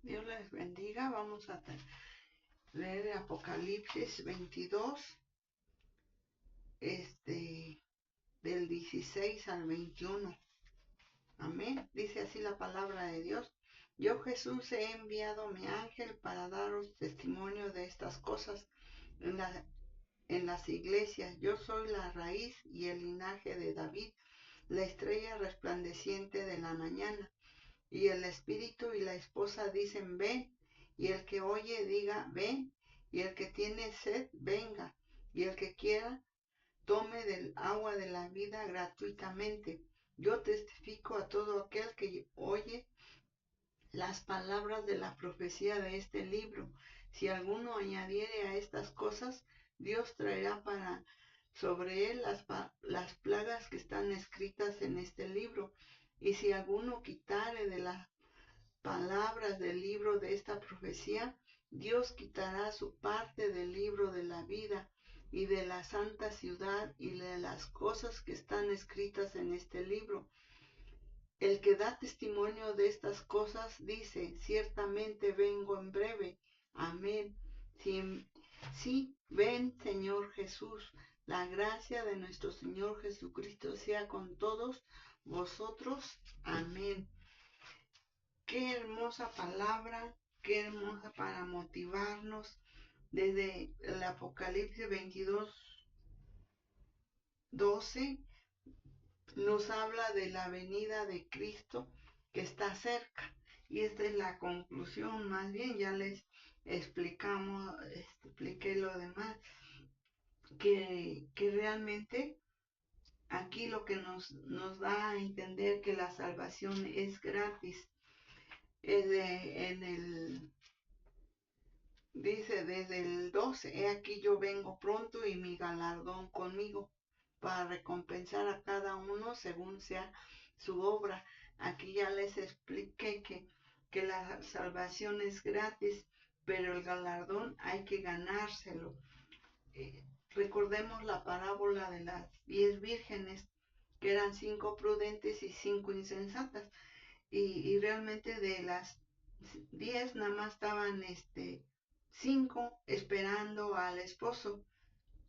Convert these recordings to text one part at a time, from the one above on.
Dios les bendiga. Vamos a leer Apocalipsis 22, del 16 al 21. Amén. Dice así la palabra de Dios. Yo, Jesús, he enviado mi ángel para daros testimonio de estas cosas en las iglesias. Yo soy la raíz y el linaje de David, la estrella resplandeciente de la mañana. Y el espíritu y la esposa dicen, ven. Y el que oye diga, ven. Y el que tiene sed, venga. Y el que quiera, tome del agua de la vida gratuitamente. Yo testifico a todo aquel que oye las palabras de la profecía de este libro. Si alguno añadiere a estas cosas, Dios traerá sobre él las plagas que están escritas en este libro. Y si alguno quitare de las palabras del libro de esta profecía, Dios quitará su parte del libro de la vida y de la santa ciudad y de las cosas que están escritas en este libro. El que da testimonio de estas cosas dice, ciertamente vengo en breve. Amén. Sí, ven, Señor Jesús. La gracia de nuestro Señor Jesucristo sea con todos vosotros. Amén. Qué hermosa palabra, qué hermosa para motivarnos desde el Apocalipsis 22, 12. Nos habla de la venida de Cristo que está cerca. Y esta es la conclusión, más bien ya les expliqué lo demás, que realmente aquí lo que nos da a entender que la salvación es gratis. Dice desde el 12, he aquí yo vengo pronto y mi galardón conmigo para recompensar a cada uno según sea su obra. Aquí ya les expliqué que la salvación es gratis, pero el galardón hay que ganárselo. Recordemos la parábola de las 10 vírgenes, que eran 5 prudentes y 5 insensatas. Y realmente de las 10 nada más estaban 5 esperando al esposo,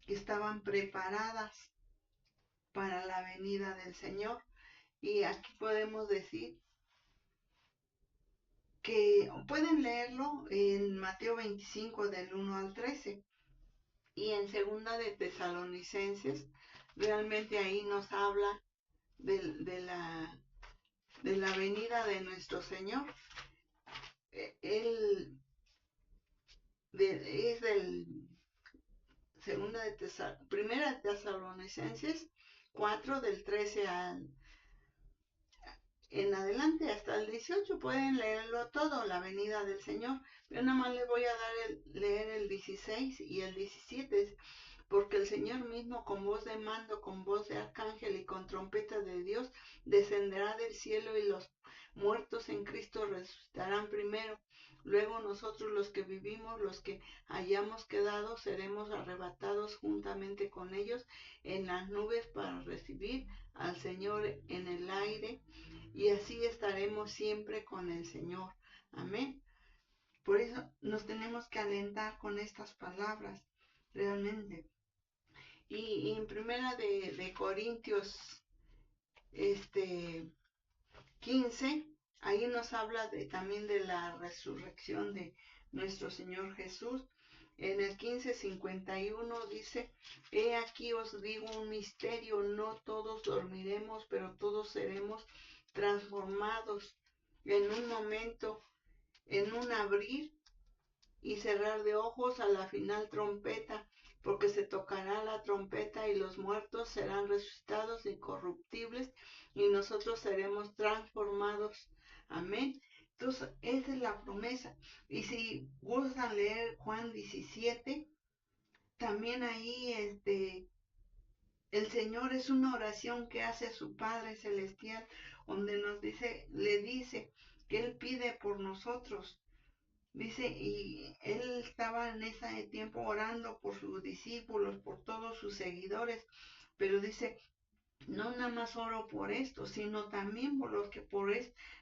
que estaban preparadas para la venida del Señor. Y aquí podemos decir que pueden leerlo en Mateo 25 del 1 al 13 y en segunda de Tesalonicenses. Realmente ahí nos habla de la venida de nuestro Señor. Es del primera de Tesalonicenses 4 del 13 en adelante hasta el 18. Pueden leerlo todo, la venida del Señor. Yo nada más les voy a leer el 16 y el 17. Porque el Señor mismo con voz de mando, con voz de arcángel y con trompeta de Dios descenderá del cielo, y los muertos en Cristo resucitarán primero. Luego nosotros, los que vivimos, los que hayamos quedado, seremos arrebatados juntamente con ellos en las nubes para recibir al Señor en el aire, y así estaremos siempre con el Señor. Amén. Por eso nos tenemos que alentar con estas palabras, realmente. Y en primera de Corintios 15, ahí nos habla también de la resurrección de nuestro Señor Jesús. En el 15:51 dice, he aquí os digo un misterio, no todos dormiremos, pero todos seremos transformados en un momento, en un abrir y cerrar de ojos, a la final trompeta, porque se tocará la trompeta y los muertos serán resucitados incorruptibles y nosotros seremos transformados. Amén. Entonces, esa es la promesa. Y si gustan leer Juan 17, también ahí el Señor es una oración que hace a su Padre Celestial, donde le dice que Él pide por nosotros. Dice, y él estaba en ese tiempo orando por sus discípulos, por todos sus seguidores, pero dice, no nada más oro por esto, sino también por los que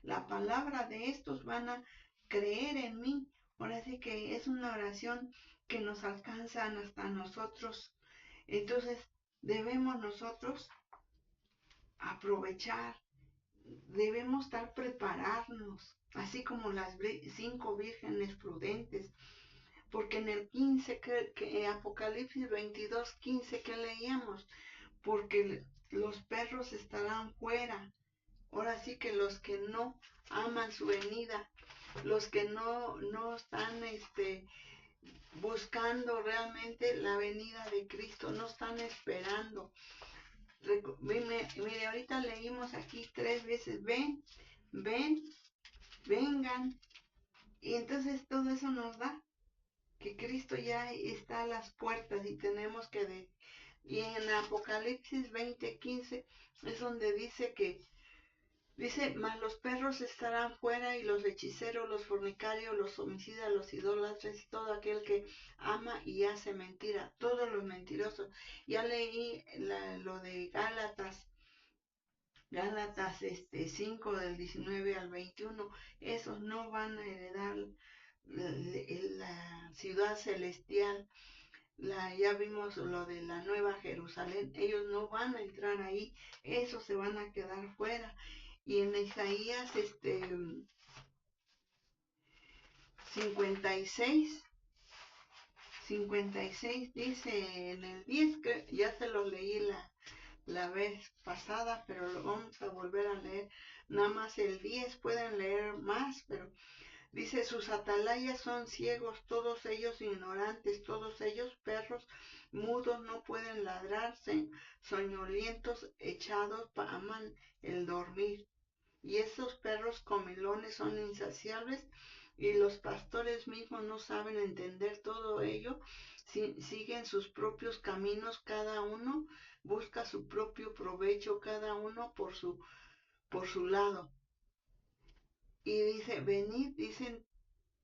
la palabra de estos van a creer en mí. Ahora sí que es una oración que nos alcanza hasta nosotros. Entonces debemos nosotros aprovechar, debemos estar prepararnos, así como las 5 vírgenes prudentes, porque en el 15, Apocalipsis 22:15 que leíamos, porque los perros estarán fuera. Ahora sí que los que no aman su venida, los que no están buscando realmente la venida de Cristo, no están esperando. Mire, ahorita leímos aquí 3 veces, ven, vengan. Y entonces todo eso nos da que Cristo ya está a las puertas y tenemos que... Y en Apocalipsis 20:15 es donde dice, mas los perros estarán fuera y los hechiceros, los fornicarios, los homicidas, los idólatras y todo aquel que ama y hace mentira, todos los mentirosos. Ya leí lo de Gálatas 5 del 19 al 21, esos no van a heredar la ciudad celestial. Ya vimos lo de la Nueva Jerusalén, ellos no van a entrar ahí, esos se van a quedar fuera. Y en Isaías 56 dice en el 10, que ya se lo leí la vez pasada, pero lo vamos a volver a leer. Nada más el 10, pueden leer más, pero dice, sus atalayas son ciegos, todos ellos ignorantes, todos ellos perros mudos, no pueden ladrarse, soñolientos, echados, aman el dormir. Y esos perros comilones son insaciables y los pastores mismos no saben entender todo ello, siguen sus propios caminos, cada uno busca su propio provecho, cada uno por su lado. Y dice, venid, dicen,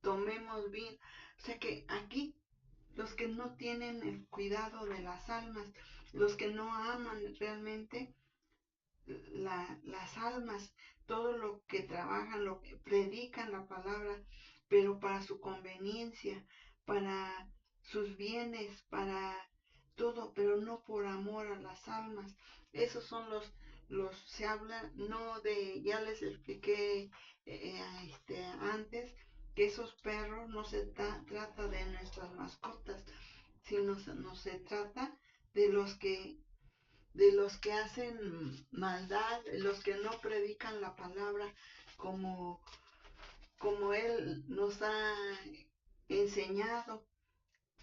tomemos bien. O sea que aquí los que no tienen el cuidado de las almas, los que no aman realmente las almas, todo lo que trabajan, lo que predican la palabra, pero para su conveniencia, para sus bienes, para todo, pero no por amor a las almas. Esos son se habla no de, ya les expliqué antes, que esos perros no se trata de nuestras mascotas, sino no se trata de los que hacen maldad, los que no predican la palabra como Él nos ha enseñado,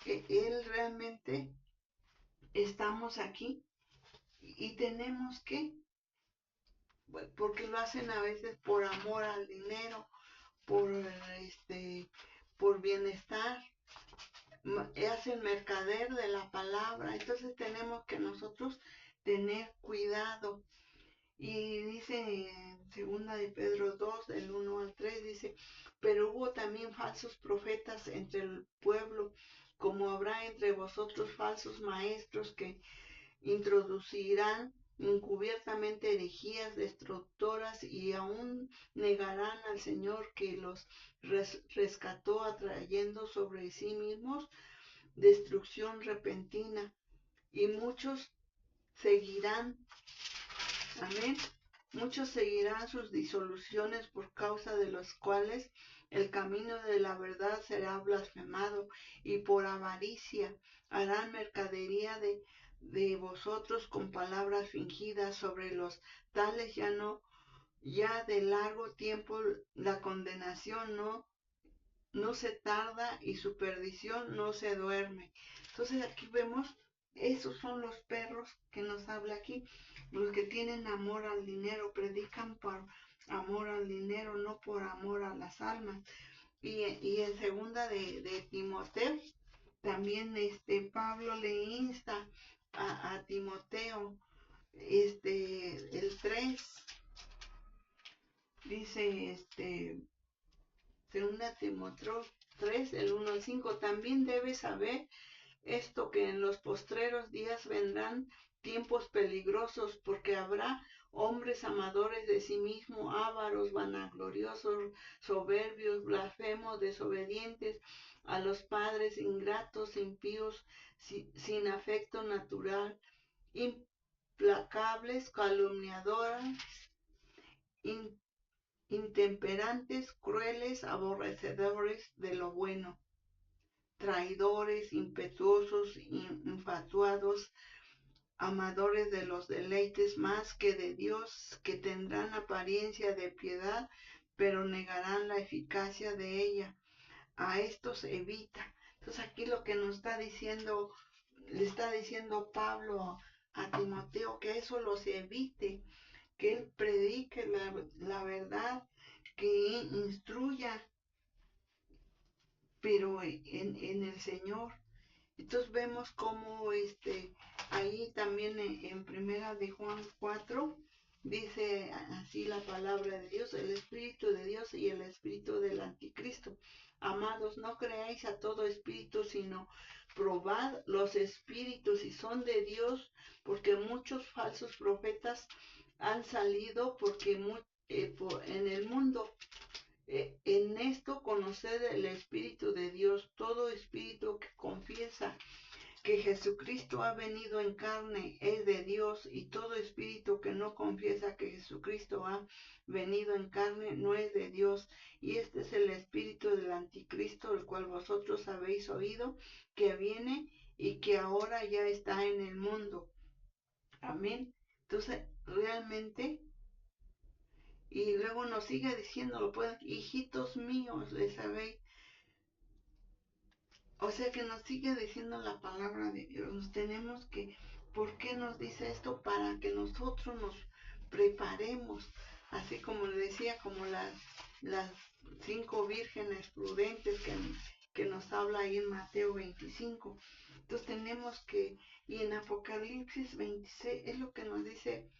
que Él realmente estamos aquí y tenemos que, porque lo hacen a veces por amor al dinero, por por bienestar, hacen mercader de la palabra. Entonces tenemos que nosotros tener cuidado. Y dice en segunda de Pedro 2, del 1 al 3, dice, pero hubo también falsos profetas entre el pueblo, como habrá entre vosotros falsos maestros que introducirán encubiertamente herejías destructoras y aún negarán al Señor que los rescató, atrayendo sobre sí mismos destrucción repentina. Y muchos seguirán, amén, muchos seguirán sus disoluciones, por causa de los cuales el camino de la verdad será blasfemado, y por avaricia harán mercadería de vosotros con palabras fingidas. Sobre los tales ya de largo tiempo la condenación no se tarda y su perdición no se duerme. Entonces aquí vemos, esos son los perros que nos habla aquí, los que tienen amor al dinero, predican por amor al dinero, no por amor a las almas. Y en segunda de Timoteo, también Pablo le insta a Timoteo, el 3, dice, segunda Timoteo 3, el 1 al 5, también debes saber esto, que en los postreros días vendrán tiempos peligrosos, porque habrá hombres amadores de sí mismos, ávaros, vanagloriosos, soberbios, blasfemos, desobedientes a los padres, ingratos, impíos, sin afecto natural, implacables, calumniadoras, intemperantes, crueles, aborrecedores de lo bueno, traidores, impetuosos, infatuados, amadores de los deleites más que de Dios, que tendrán apariencia de piedad, pero negarán la eficacia de ella. A estos evita. Entonces aquí lo que nos está diciendo, le está diciendo Pablo a Timoteo, que eso los evite, que él predique la verdad, que instruya, pero en el Señor. Entonces vemos cómo ahí también en primera de Juan 4 dice así la palabra de Dios, el Espíritu de Dios y el Espíritu del Anticristo. Amados, no creáis a todo espíritu, sino probad los espíritus si son de Dios, porque muchos falsos profetas han salido en el mundo. En esto conoced el Espíritu de Dios. Todo espíritu que confiesa que Jesucristo ha venido en carne es de Dios, y todo espíritu que no confiesa que Jesucristo ha venido en carne no es de Dios. Y este es el espíritu del anticristo, el cual vosotros habéis oído que viene y que ahora ya está en el mundo. Amén. Entonces, realmente, y luego nos sigue diciendo, pues, hijitos míos, les habéis. O sea que nos sigue diciendo la palabra de Dios. Nos tenemos que, ¿por qué nos dice esto? Para que nosotros nos preparemos. Así como le decía, como las 5 vírgenes prudentes que nos habla ahí en Mateo 25. Entonces tenemos que, y en Apocalipsis 26, es lo que nos dice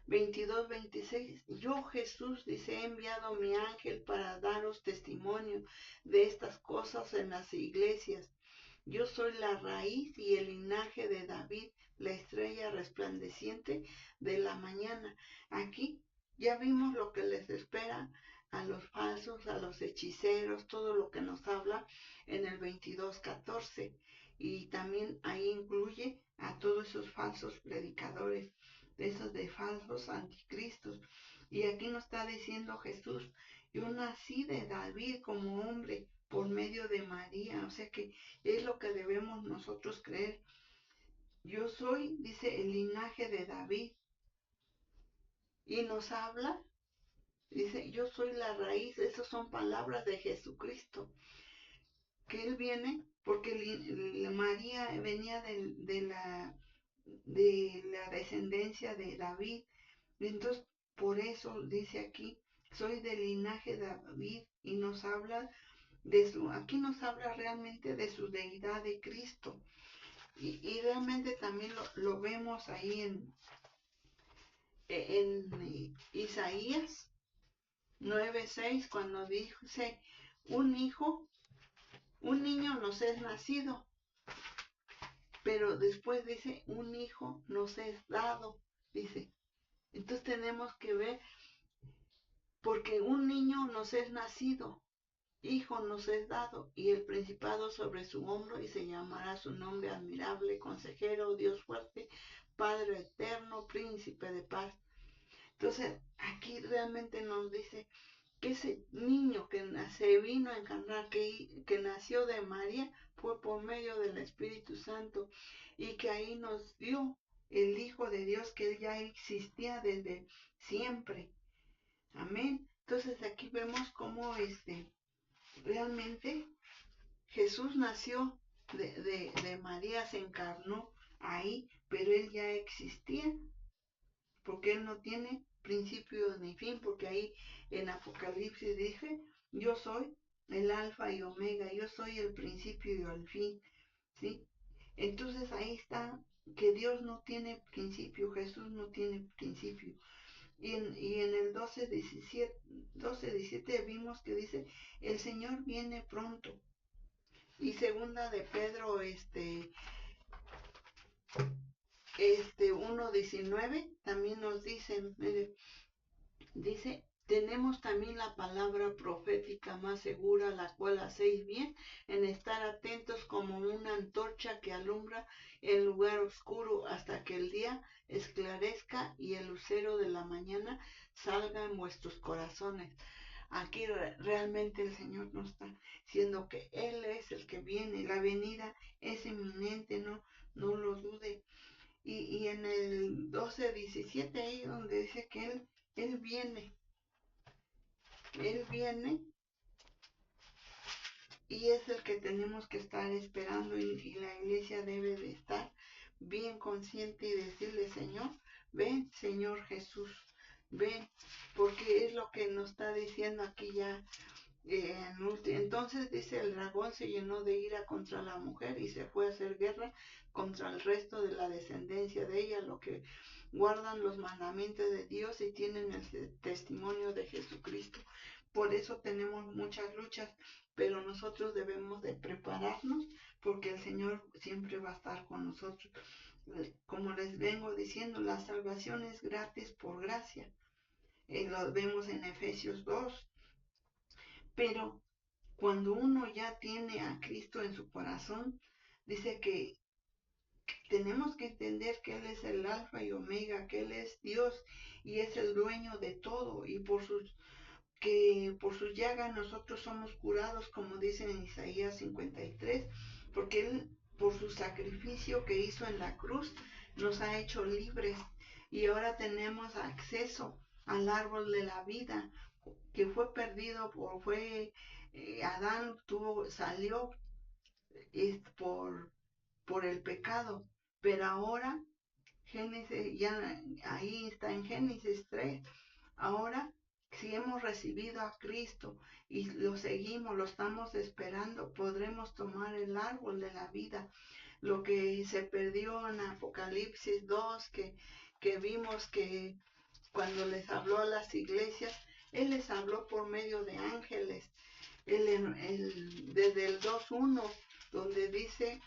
22, 26, yo Jesús, dice, he enviado mi ángel para daros testimonio de estas cosas en las iglesias. Yo soy la raíz y el linaje de David, la estrella resplandeciente de la mañana. Aquí ya vimos lo que les espera a los falsos, a los hechiceros, todo lo que nos habla en el 22:14. Y también ahí incluye a todos esos falsos predicadores, de esos de falsos anticristos. Y aquí nos está diciendo Jesús, yo nací de David como hombre por medio de María. O sea que es lo que debemos nosotros creer. Yo soy, dice, el linaje de David. Y nos habla, dice, yo soy la raíz. Esas son palabras de Jesucristo. Que Él viene porque María venía de la descendencia de David. Entonces, por eso dice aquí, soy del linaje de David, y nos habla aquí nos habla realmente de su deidad de Cristo. Y realmente también lo vemos ahí en Isaías 9:6, cuando dice, un niño nos es nacido, pero después dice, un hijo nos es dado, dice. Entonces tenemos que ver, porque un niño nos es nacido, hijo nos es dado, y el principado sobre su hombro, y se llamará su nombre admirable, consejero, Dios fuerte, Padre eterno, príncipe de paz. Entonces, aquí realmente nos dice que ese niño que se vino a encarnar, que nació de María, fue por medio del Espíritu Santo, y que ahí nos dio el Hijo de Dios, que ya existía desde siempre. Amén. Entonces aquí vemos cómo realmente Jesús nació de María, se encarnó ahí, pero Él ya existía, porque Él no tiene principio ni fin, porque ahí en Apocalipsis dice, yo soy el alfa y omega, yo soy el principio y el fin, ¿sí? Entonces ahí está que Dios no tiene principio, Jesús no tiene principio. Y en el 12:17 vimos que dice, el Señor viene pronto. Y segunda de Pedro, 1:19 también nos dice, mire, dice, tenemos también la palabra profética más segura, la cual hacéis bien en estar atentos como una antorcha que alumbra el lugar oscuro hasta que el día esclarezca y el lucero de la mañana salga en vuestros corazones. Aquí realmente el Señor nos está diciendo que Él es el que viene, la venida es inminente, no lo dude. Y en el 12:17 ahí donde dice que Él viene y es el que tenemos que estar esperando y la iglesia debe de estar bien consciente y decirle, Señor, ven, Señor Jesús, ven, porque es lo que nos está diciendo aquí ya. Entonces dice, el dragón se llenó de ira contra la mujer y se fue a hacer guerra contra el resto de la descendencia de ella, lo que guardan los mandamientos de Dios y tienen el testimonio de Jesucristo. Por eso tenemos muchas luchas, pero nosotros debemos de prepararnos porque el Señor siempre va a estar con nosotros. Como les vengo diciendo, la salvación es gratis por gracia. Lo vemos en Efesios 2. Pero cuando uno ya tiene a Cristo en su corazón, dice que tenemos que entender que Él es el alfa y omega, que Él es Dios y es el dueño de todo y que por sus llagas nosotros somos curados, como dice en Isaías 53, porque Él por su sacrificio que hizo en la cruz nos ha hecho libres y ahora tenemos acceso al árbol de la vida que fue perdido Adán salió por el pecado, pero ahora Génesis, ya ahí está en Génesis 3, ahora si hemos recibido a Cristo y lo seguimos, lo estamos esperando, podremos tomar el árbol de la vida. Lo que se perdió en Apocalipsis 2, que vimos que cuando les habló a las iglesias, Él les habló por medio de ángeles. Desde el 2:1, donde dice,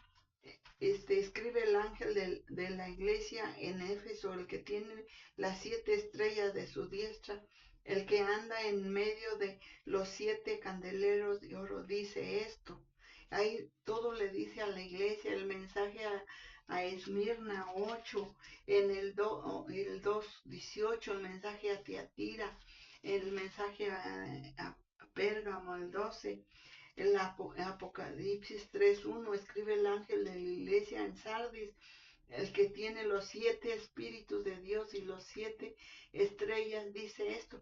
escribe el ángel de la iglesia en Éfeso, el que tiene las 7 estrellas de su diestra, el que anda en medio de los 7 candeleros de oro, dice esto. Ahí todo le dice a la iglesia, el mensaje a Esmirna 8, en el 2:18, el mensaje a Tiatira, el mensaje a Pérgamo, el 12, el Apocalipsis 3:1, escribe el ángel de la iglesia en Sardis, el que tiene los 7 espíritus de Dios y los 7 estrellas, dice esto.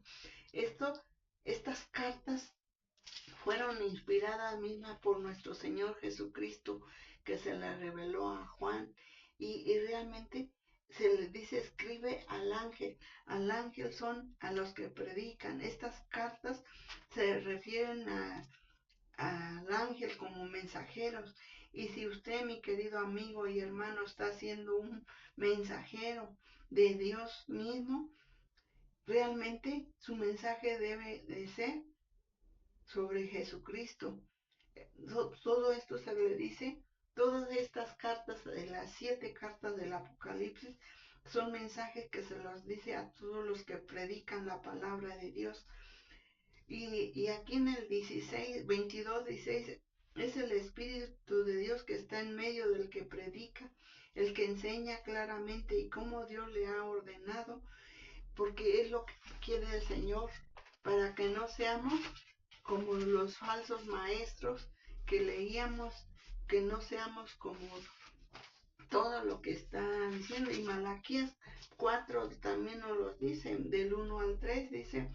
Estas cartas fueron inspiradas mismas por nuestro Señor Jesucristo, que se le reveló a Juan, y realmente se le dice, escribe al ángel son a los que predican. Estas cartas se refieren al ángel como mensajeros, y si usted, mi querido amigo y hermano, está siendo un mensajero de Dios mismo, realmente su mensaje debe de ser sobre Jesucristo. Todo esto se le dice, todas estas cartas, de las 7 cartas del Apocalipsis, son mensajes que se los dice a todos los que predican la palabra de Dios. Y aquí en el 22:16, es el Espíritu de Dios que está en medio del que predica, el que enseña claramente y cómo Dios le ha ordenado, porque es lo que quiere el Señor, para que no seamos como los falsos maestros que leíamos, que no seamos como todo lo que está diciendo. Y Malaquías 4 también nos lo dice, del 1 al 3, dice,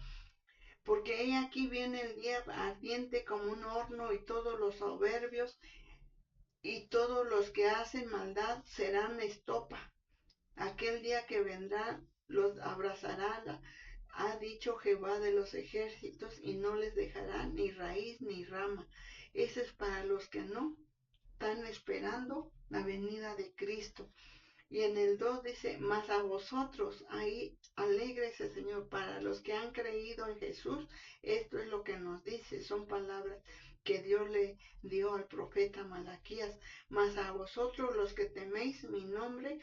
porque he aquí viene el día ardiente como un horno, y todos los soberbios y todos los que hacen maldad serán estopa. Aquel día que vendrá los abrazará, ha dicho Jehová de los ejércitos, y no les dejará ni raíz ni rama. Ese es para los que no están esperando la venida de Cristo. Y en el 2 dice, mas a vosotros, ahí alégrese, Señor, para los que han creído en Jesús. Esto es lo que nos dice, son palabras que Dios le dio al profeta Malaquías. Mas a vosotros los que teméis mi nombre,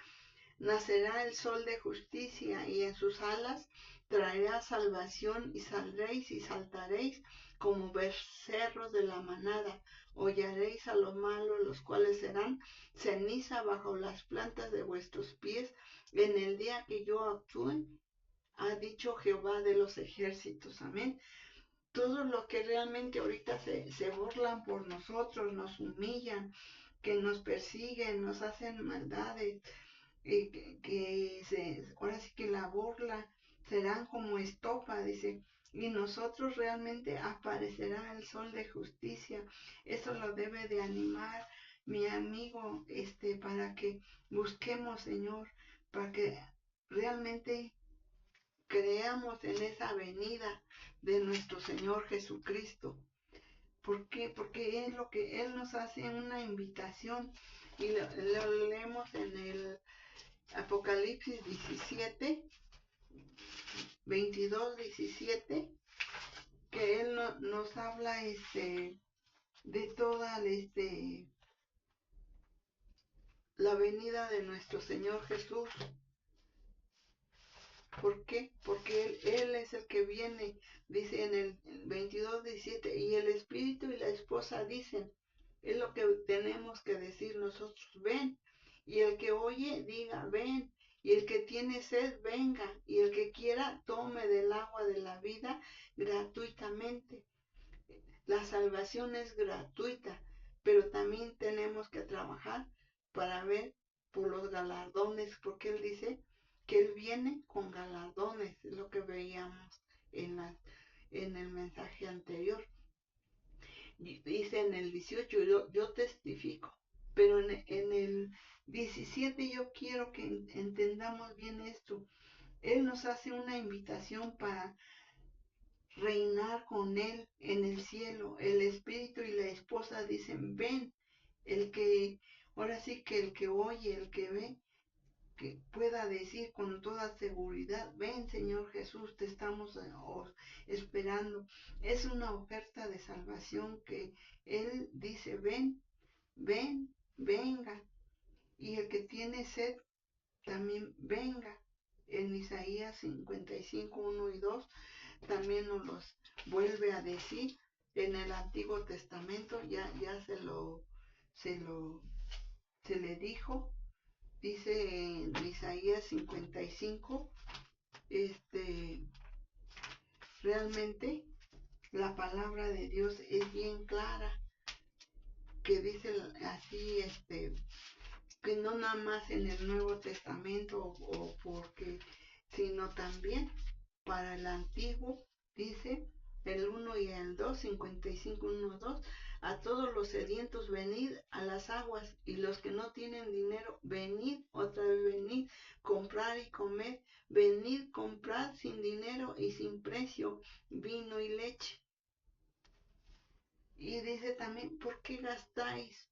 Nacerá el sol de justicia y en sus alas traerá salvación y saldréis y saltaréis como becerros de la manada. Hollaréis a los malos, los cuales serán ceniza bajo las plantas de vuestros pies en el día que yo actúe, ha dicho Jehová de los ejércitos. Amén. Todos los que realmente ahorita se burlan por nosotros, nos humillan, que nos persiguen, nos hacen maldades, ahora sí que la burla serán como estopa, dice, y nosotros realmente aparecerá el sol de justicia. Eso lo debe de animar mi amigo, para que busquemos, Señor, para que realmente creamos en esa venida de nuestro Señor Jesucristo. ¿Por qué? Porque es lo que Él nos hace una invitación y lo leemos en el Apocalipsis 17, 22, 17, que Él nos habla de toda la venida de nuestro Señor Jesús. ¿Por qué? Porque Él es el que viene, dice en el 22, 17, y el Espíritu y la esposa dicen, es lo que tenemos que decir nosotros, ven, y el que oye diga, ven, y el que tiene sed, venga, y el que quiera, tome del agua de la vida gratuitamente. La salvación es gratuita, pero también tenemos que trabajar para ver por los galardones, porque Él dice que Él viene con galardones, es lo que veíamos en el mensaje anterior. Dice en el 18, yo testifico, pero en el 17 yo quiero que entendamos bien esto. Él nos hace una invitación para reinar con Él en el cielo. El Espíritu y la esposa dicen, ven, el que, ahora sí que el que oye, el que ve, que pueda decir con toda seguridad, ven Señor Jesús, te estamos esperando. Es una oferta de salvación que Él dice, ven, ven, venga. Y el que tiene sed, también venga. En Isaías 55, 1 y 2 también nos los vuelve a decir. En el Antiguo Testamento ya se le dijo, dice en Isaías 55, realmente la palabra de Dios es bien clara, que dice así, que no nada más en el Nuevo Testamento o porque, sino también para el Antiguo, dice el 1 y el 2, 55, 1, 2, a todos los sedientos venid a las aguas, y los que no tienen dinero, venid, otra vez venid, comprar y comer, venid, comprar sin dinero y sin precio, vino y leche. Y dice también, ¿por qué gastáis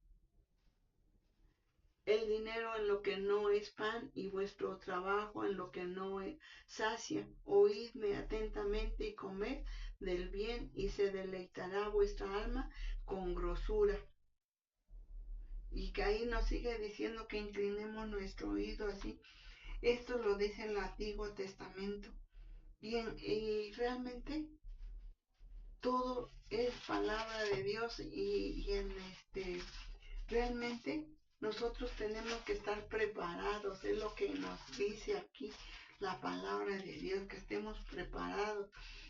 el dinero en lo que no es pan y vuestro trabajo en lo que no sacia? Oídme atentamente y comed del bien, y se deleitará vuestra alma con grosura. Y que ahí nos sigue diciendo que inclinemos nuestro oído así. Esto lo dice el Antiguo Testamento. Y realmente todo es palabra de Dios, y realmente nosotros tenemos que estar preparados, es lo que nos dice aquí la palabra de Dios, que estemos preparados.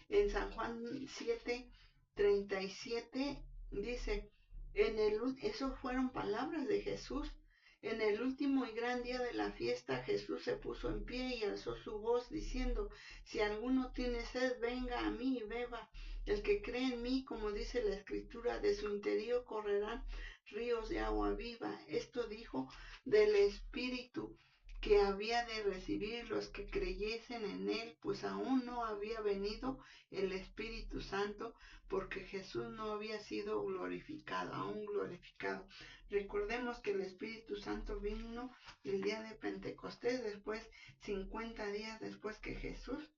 En San Juan 7:37 dice, eso fueron palabras de Jesús. En el último y gran día de la fiesta, Jesús se puso en pie y alzó su voz diciendo, si alguno tiene sed, venga a mí y beba. El que cree en mí, como dice la Escritura, de su interior correrán ríos de agua viva. Esto dijo del Espíritu que había de recibir los que creyesen en Él, pues aún no había venido el Espíritu Santo, porque Jesús no había sido glorificado, aún glorificado. Recordemos que el Espíritu Santo vino el día de Pentecostés, después, 50 días después que Jesús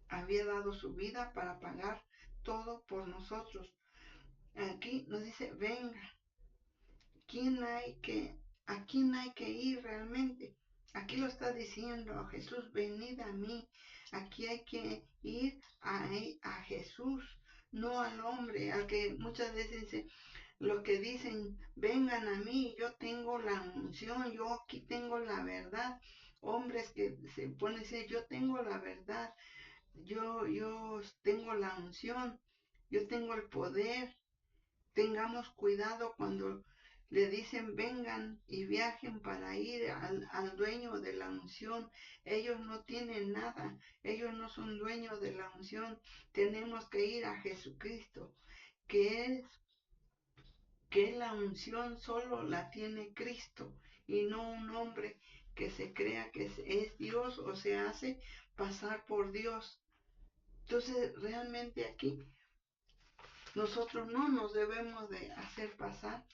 había dado su vida para pagar todo por nosotros. Aquí nos dice, venga. ¿A quién hay que ir realmente? Aquí lo está diciendo Jesús, venid a mí. Aquí hay que ir a Jesús, no al hombre, al que muchas veces dice, los que dicen, vengan a mí, yo tengo la unción, yo aquí tengo la verdad. Hombres que se ponen a decir, yo tengo la verdad, yo tengo la unción, yo tengo el poder. Tengamos cuidado cuando le dicen vengan y viajen para ir al dueño de la unción. Ellos no tienen nada, ellos no son dueños de la unción. Tenemos que ir a Jesucristo, que es que la unción solo la tiene Cristo y no un hombre que se crea que es Dios o se hace pasar por Dios. Entonces realmente aquí nosotros no nos debemos de hacer pasar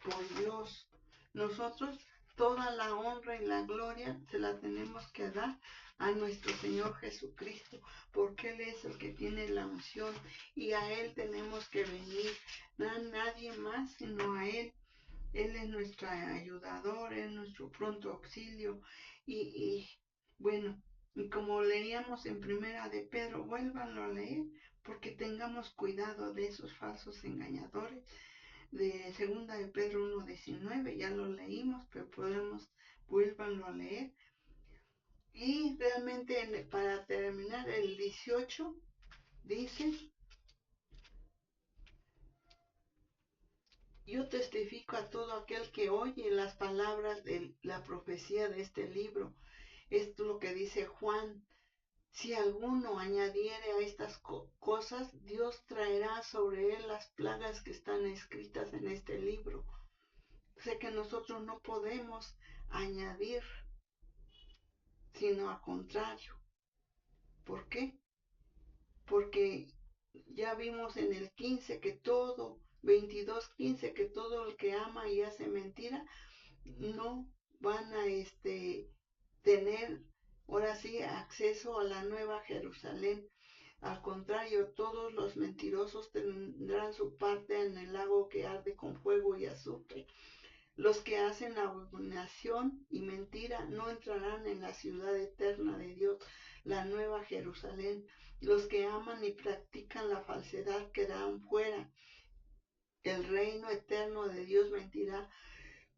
por Dios. Nosotros toda la honra y la gloria se la tenemos que dar a nuestro Señor Jesucristo, porque Él es el que tiene la unción y a Él tenemos que venir, a nadie más sino a Él. Él es nuestro ayudador, es nuestro pronto auxilio y bueno, y como leíamos en primera de Pedro, vuélvanlo a leer, porque tengamos cuidado de esos falsos engañadores de segunda de Pedro 1:19, ya lo leímos, pero podemos, vuélvanlo a leer. Y realmente para terminar el 18 dice, yo testifico a todo aquel que oye las palabras de la profecía de este libro. Esto es lo que dice Juan. Si alguno añadiere a estas cosas, Dios traerá sobre él las plagas que están escritas en este libro. Sé que nosotros no podemos añadir, sino al contrario. ¿Por qué? Porque ya vimos en el 15 que todo, 22:15, que todo el que ama y hace mentira, no van a tener, ahora sí, acceso a la nueva Jerusalén. Al contrario, todos los mentirosos tendrán su parte en el lago que arde con fuego y azufre. Los que hacen abominación y mentira no entrarán en la ciudad eterna de Dios, la nueva Jerusalén. Los que aman y practican la falsedad quedarán fuera. El reino eterno de Dios mentirá.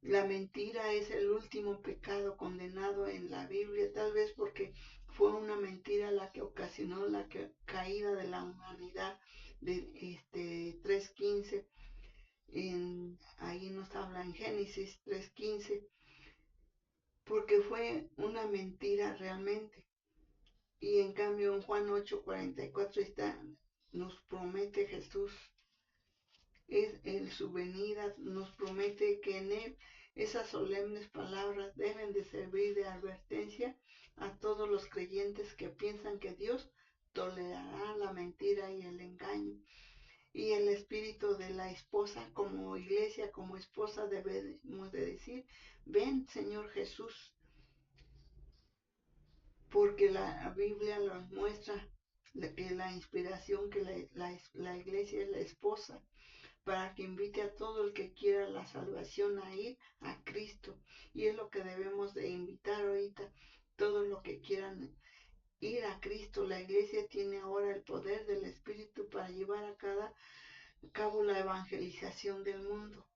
La mentira es el último pecado condenado en la Biblia, tal vez porque fue una mentira la que ocasionó la caída de la humanidad de 3:15. Ahí nos habla en Génesis 3:15, porque fue una mentira realmente. Y en cambio en Juan 8:44 nos promete Jesús, es en su venida, nos promete que en él esas solemnes palabras deben de servir de advertencia a todos los creyentes que piensan que Dios tolerará la mentira y el engaño. Y el espíritu de la esposa, como iglesia, como esposa, debemos de decir, ven Señor Jesús, porque la Biblia nos muestra que la inspiración, que la iglesia es la esposa, para que invite a todo el que quiera la salvación a ir a Cristo. Y es lo que debemos de invitar ahorita, todos los que quieran ir a Cristo. La iglesia tiene ahora el poder del Espíritu para llevar a cabo la evangelización del mundo.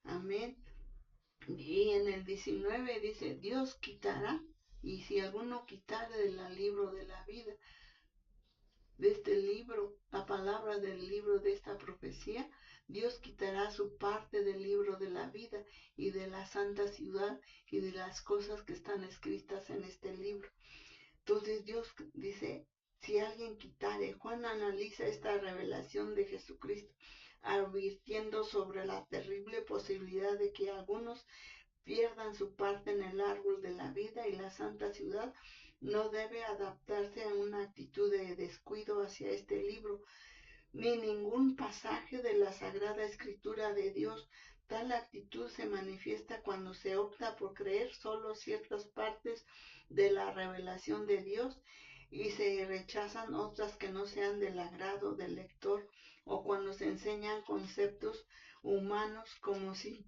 Amén. Y en el 19 dice, Dios quitará, y si alguno quitare del libro de la vida, de este libro, la palabra del libro de esta profecía, Dios quitará su parte del libro de la vida y de la santa ciudad y de las cosas que están escritas en este libro. Entonces Dios dice, si alguien quitare, Juan analiza esta revelación de Jesucristo, advirtiendo sobre la terrible posibilidad de que algunos pierdan su parte en el árbol de la vida, y la santa ciudad no debe adaptarse a una actitud de descuido hacia este libro, ni ningún pasaje de la Sagrada Escritura de Dios. Tal actitud se manifiesta cuando se opta por creer solo ciertas partes de la revelación de Dios y se rechazan otras que no sean del agrado del lector, o cuando se enseñan conceptos humanos como si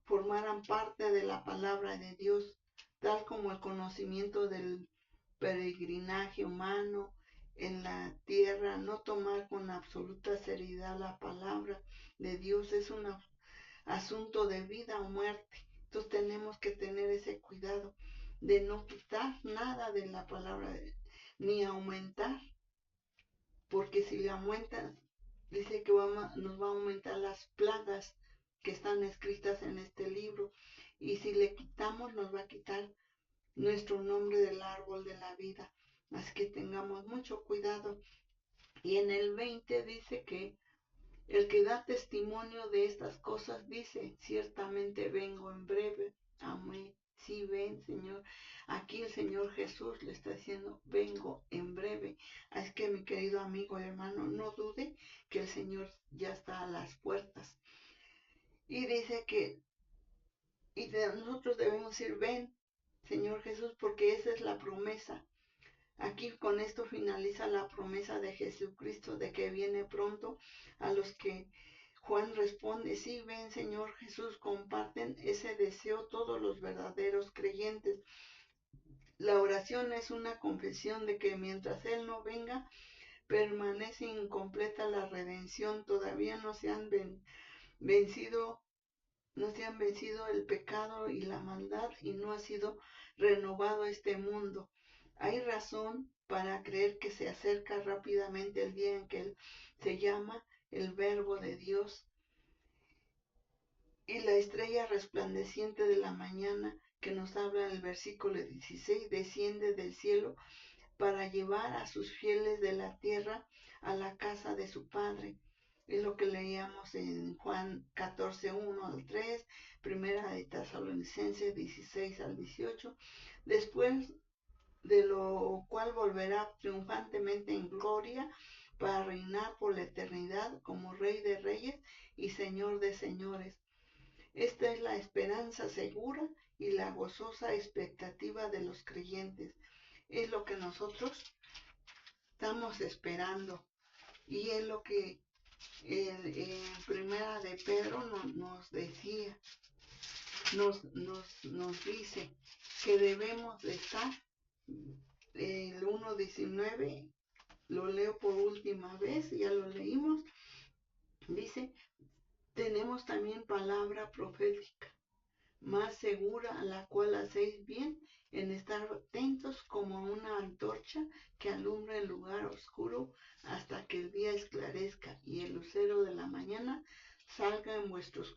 formaran parte de la palabra de Dios. tal como el conocimiento del peregrinaje humano en la tierra. No tomar con absoluta seriedad la palabra de Dios es un asunto de vida o muerte. Entonces tenemos que tener ese cuidado de no quitar nada de la palabra, ni aumentar, porque si le aumentan, dice que nos va a aumentar las plagas que están escritas en este libro, y si le quitamos, nos va a quitar nuestro nombre del árbol de la vida. Así que tengamos mucho cuidado. Y en el 20 dice que el que da testimonio de estas cosas dice, ciertamente vengo en breve. Amén. Sí, ven, Señor. Aquí el Señor Jesús le está diciendo, vengo en breve. Así que mi querido amigo y hermano, no dude que el Señor ya está a las puertas. Y dice que, y nosotros debemos decir, ven, Señor Jesús, porque esa es la promesa. Aquí con esto finaliza la promesa de Jesucristo de que viene pronto. A los que Juan responde, sí, ven, Señor Jesús, comparten ese deseo todos los verdaderos creyentes. La oración es una confesión de que mientras Él no venga, permanece incompleta la redención. Todavía no se han vencido el pecado y la maldad, y no ha sido renovado este mundo. Hay razón para creer que se acerca rápidamente el día en que Él se llama el Verbo de Dios, y la estrella resplandeciente de la mañana que nos habla en el versículo 16 desciende del cielo para llevar a sus fieles de la tierra a la casa de su Padre. Es lo que leíamos en Juan 14, 1 al 3, primera de Tesalonicenses 16 al 18. Después de lo cual volverá triunfantemente en gloria para reinar por la eternidad como Rey de Reyes y Señor de Señores. Esta es la esperanza segura y la gozosa expectativa de los creyentes. Es lo que nosotros estamos esperando, y es lo que en primera de Pedro nos decía, nos dice que debemos de estar. El 1:19 lo leo por última vez, ya lo leímos. Dice, tenemos también palabra profética más segura, a la cual hacéis bien en estar atentos como una antorcha que alumbra el lugar oscuro hasta que el día esclarezca y el lucero de la mañana salga en vuestros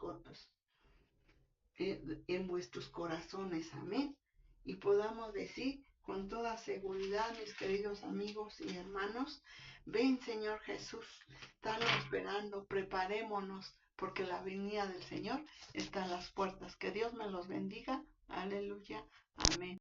corazones. Amén. Y podamos decir con toda seguridad, mis queridos amigos y hermanos, ven, Señor Jesús, estamos esperando, preparémonos, porque la venida del Señor está a las puertas. Que Dios me los bendiga. Aleluya. Amén.